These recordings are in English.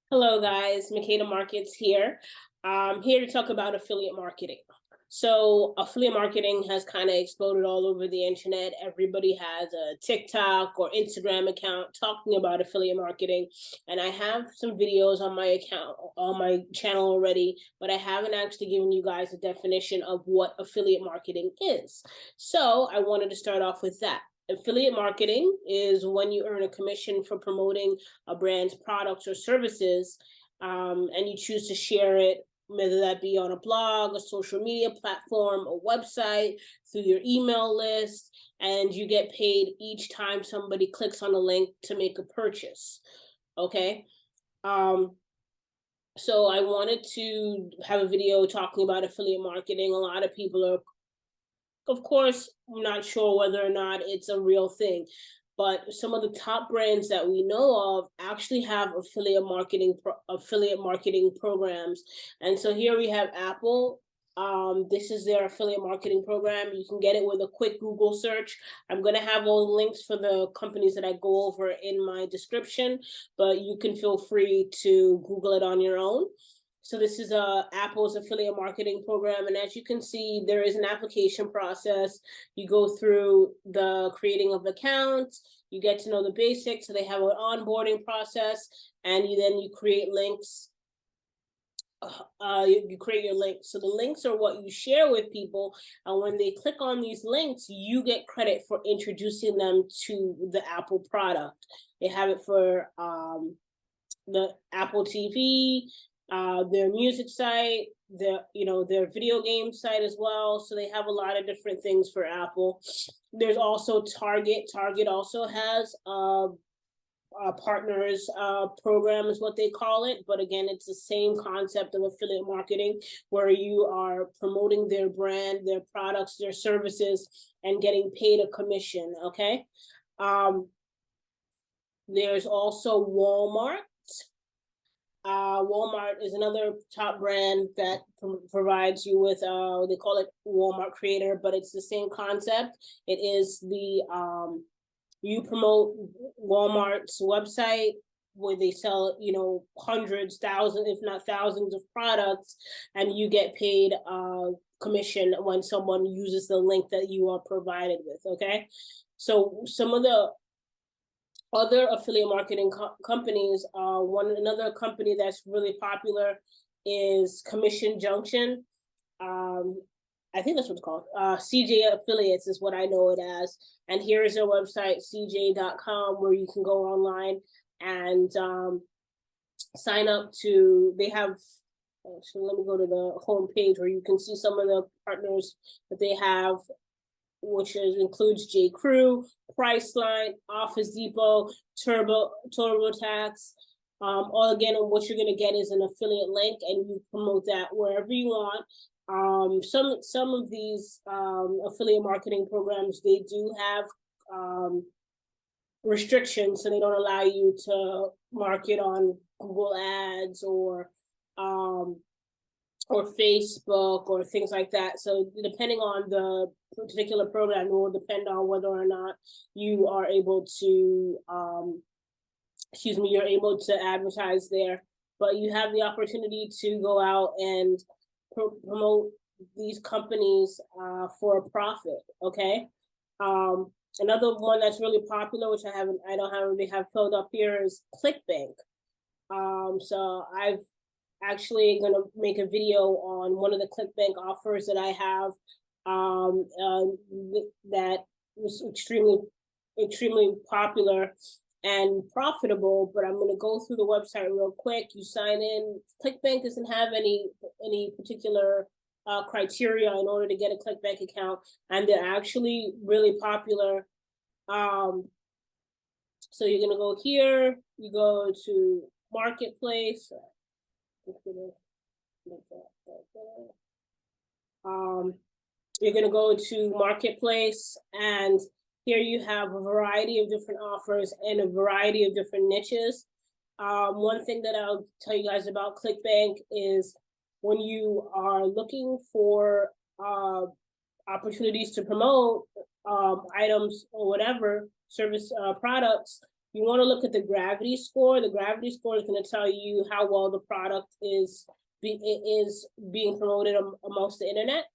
Hello, guys. Makeda Markets here. I'm here to talk about affiliate marketing. So, affiliate marketing has kind of exploded all over the internet. Everybody has a TikTok or Instagram account talking about affiliate marketing. And I have some videos on my account, on my channel already, but I haven't actually given you guys a definition of what affiliate marketing is. So, I wanted to start off with that. Affiliate marketing is when you earn a commission for promoting a brand's products or services, and you choose to share it, whether that be on a blog, a social media platform, a website, through your email list, and you get paid each time somebody clicks on a link to make a purchase. Okay. Um, so I wanted to have a video talking about affiliate marketing. A lot of people are, of course, not sure whether or not it's a real thing, but some of the top brands that we know of actually have affiliate marketing programs. And so here we have Apple. This is their affiliate marketing program. You can get it with a quick Google search. I'm going to have all the links for the companies that I go over in my description, but you can feel free to Google it on your own. So this is Apple's affiliate marketing program. And as you can see, there is an application process. You go through the creating of accounts, you get to know the basics. So they have an onboarding process, and then you create links. You create your links. So the links are what you share with people. And when they click on these links, you get credit for introducing them to the Apple product. They have it for the Apple TV, their music site, their video game site as well. So they have a lot of different things for Apple. There's also Target. Target also has partners program is what they call it, but again, it's the same concept of affiliate marketing, where you are promoting their brand, their products, their services, and getting paid a commission. Okay. There's also Walmart. Walmart is another top brand that provides you with, they call it Walmart Creator, but it's the same concept. It is you promote Walmart's website where they sell, hundreds, thousands, if not thousands of products, and you get paid commission when someone uses the link that you are provided with. Okay. So some of the other affiliate marketing companies, another company that's really popular is Commission Junction. I think that's what it's called. CJ Affiliates is what I know it as. And here is their website, cj.com, where you can go online and sign up to, they have, so let me go to the home page where you can see some of the partners that they have, which includes J. Crew, Priceline, Office Depot, TurboTax. All again, what you're going to get is an affiliate link, and you promote that wherever you want. Some of these affiliate marketing programs, they do have restrictions, so they don't allow you to market on Google Ads or Facebook or things like that. So depending on the particular program, it will depend on whether or not you are able to, you're able to advertise there. But you have the opportunity to go out and promote these companies for a profit. Okay. Another one that's really popular, which I don't really have filled up here, is ClickBank. So I've actually going to make a video on one of the ClickBank offers that I have that was extremely popular and profitable. But I'm going to go through the website real quick. You sign in. ClickBank doesn't have any particular criteria in order to get a ClickBank account, and they're actually really popular. So you're going to go here. You go to Marketplace. You're going to go to Marketplace, and here you have a variety of different offers and a variety of different niches. One thing that I'll tell you guys about ClickBank is when you are looking for opportunities to promote items or whatever, service products, You want to look at the gravity score. The gravity score is going to tell you how well the product is being promoted amongst the internet.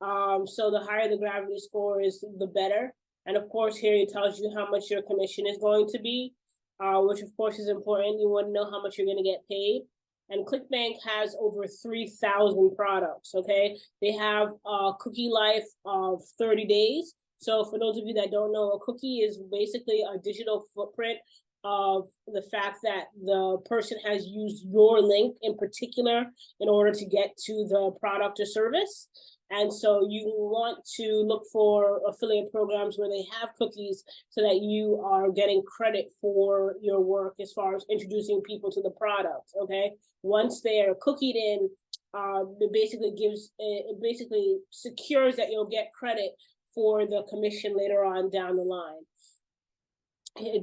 So the higher the gravity score is, the better. And of course, here it tells you how much your commission is going to be, which of course is important. You want to know how much you're going to get paid. And ClickBank has over 3,000 products, okay? They have a cookie life of 30 days. So for those of you that don't know, a cookie is basically a digital footprint of the fact that the person has used your link in particular in order to get to the product or service. And so you want to look for affiliate programs where they have cookies so that you are getting credit for your work as far as introducing people to the product, okay? Once they are cookied in, it basically secures that you'll get credit for the commission later on down the line.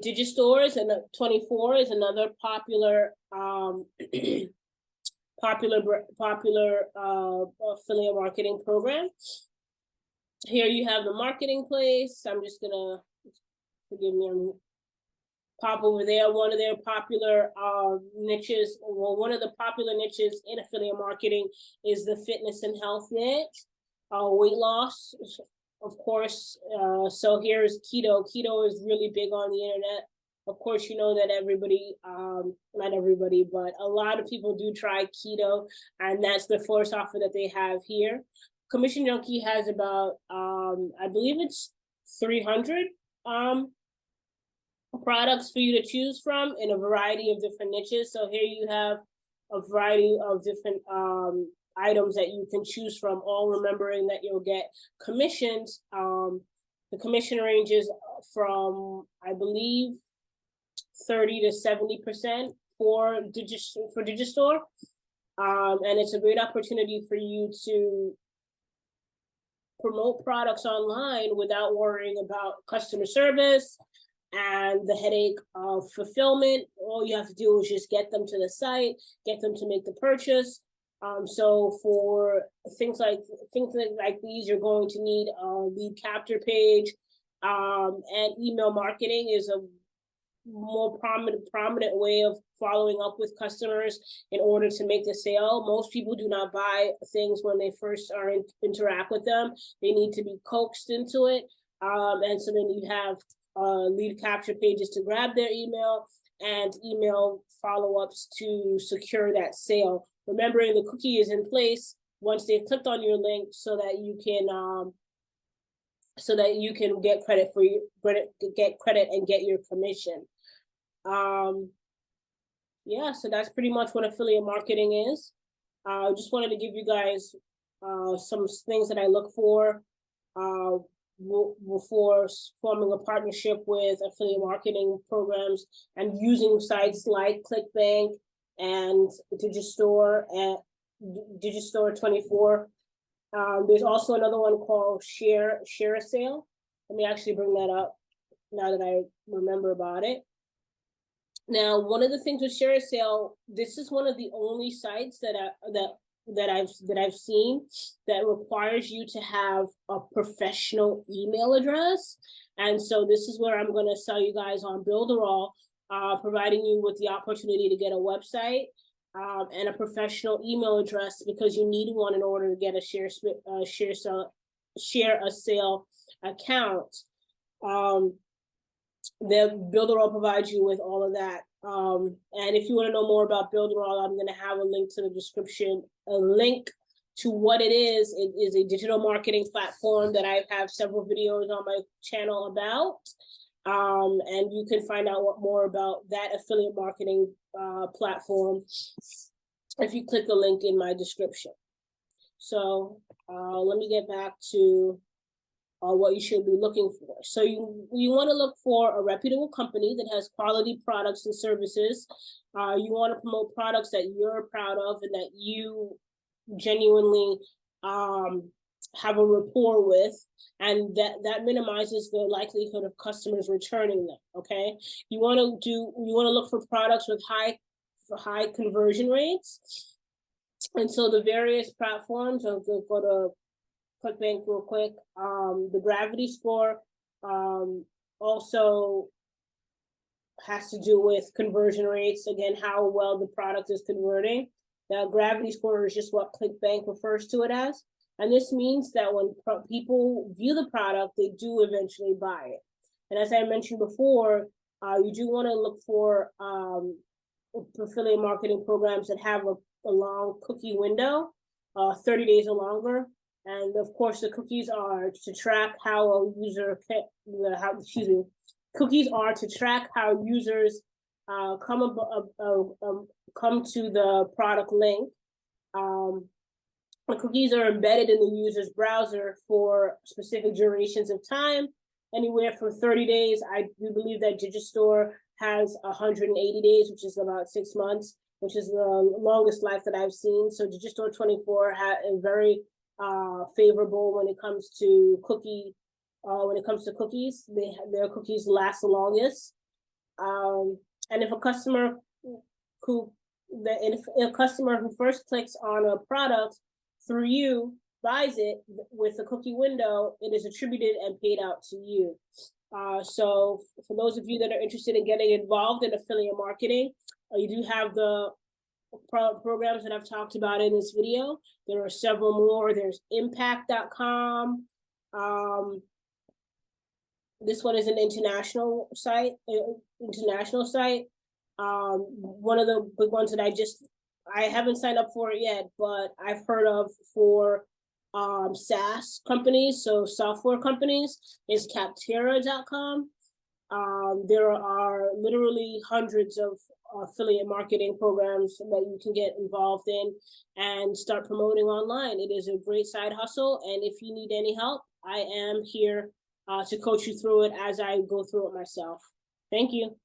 Digistores and 24 is another popular popular affiliate marketing program. Here you have the marketplace. I'm just gonna, forgive me, I'm pop over there. One of their popular niches, well, one of the popular niches in affiliate marketing is the fitness and health niche, weight loss, of course. So here's keto. Keto is really big on the internet. Of course, you know that everybody, not everybody, but a lot of people do try keto, and that's the first offer that they have here. Commission Junkie has about, I believe it's 300 products for you to choose from in a variety of different niches. So here you have a variety of different items that you can choose from, all remembering that you'll get commissions. The commission ranges from, I believe, 30 to 70% for Digistore. And it's a great opportunity for you to promote products online without worrying about customer service and the headache of fulfillment. All you have to do is just get them to the site, get them to make the purchase. So for things like these, you're going to need a lead capture page, and email marketing is a more prominent way of following up with customers in order to make the sale. Most people do not buy things when they first interact with them. They need to be coaxed into it, and so then you have lead capture pages to grab their email and email follow-ups to secure that sale. Remembering the cookie is in place once they've clicked on your link, so that you can get credit and get your commission. Yeah, so that's pretty much what affiliate marketing is. I just wanted to give you guys some things that I look for before forming a partnership with affiliate marketing programs and using sites like ClickBank and Digistore 24. There's also another one called Share a Sale. Let me actually bring that up now that I remember about it. Now, one of the things with Share a Sale, this is one of the only sites that I've seen that requires you to have a professional email address. And so this is where I'm going to sell you guys on Builderall, providing you with the opportunity to get a website and a professional email address, because you need one in order to get a Share a Sale account. The Builderall provides you with all of that. And if you want to know more about Builderall, I'm going to have a link to the description, a link to what it is. It is a digital marketing platform that I have several videos on my channel about. And you can find out more about that affiliate marketing platform if you click the link in my description. So let me get back to what you should be looking for. So you want to look for a reputable company that has quality products and services. You want to promote products that you're proud of and that you genuinely have a rapport with, and that minimizes the likelihood of customers returning them. Okay, you want to look for products with high conversion rates, and so the various platforms. I'll go to ClickBank real quick. The gravity score also has to do with conversion rates. Again, how well the product is converting. The gravity score is just what ClickBank refers to it as. And this means that when people view the product, they do eventually buy it. And as I mentioned before, you do want to look for affiliate marketing programs that have a long cookie window, 30 days or longer. And of course, the cookies are to track how a user cookies are to track how users come to the product link. The cookies are embedded in the user's browser for specific durations of time, anywhere from 30 days. We believe that Digistore has 180 days, which is about 6 months, which is the longest life that I've seen. So Digistore 24 is very favorable when it comes to cookies. Their cookies last the longest. And if a customer who first clicks on a product through you buys it with a cookie window, it is attributed and paid out to you. So for those of you that are interested in getting involved in affiliate marketing, you do have the programs that I've talked about in this video. There are several more. There's impact.com. This one is an international site. One of the big ones that I haven't signed up for it yet, but I've heard of for SaaS companies, so software companies, is Capterra.com. There are literally hundreds of affiliate marketing programs that you can get involved in and start promoting online. It is a great side hustle, and if you need any help, I am here to coach you through it as I go through it myself. Thank you.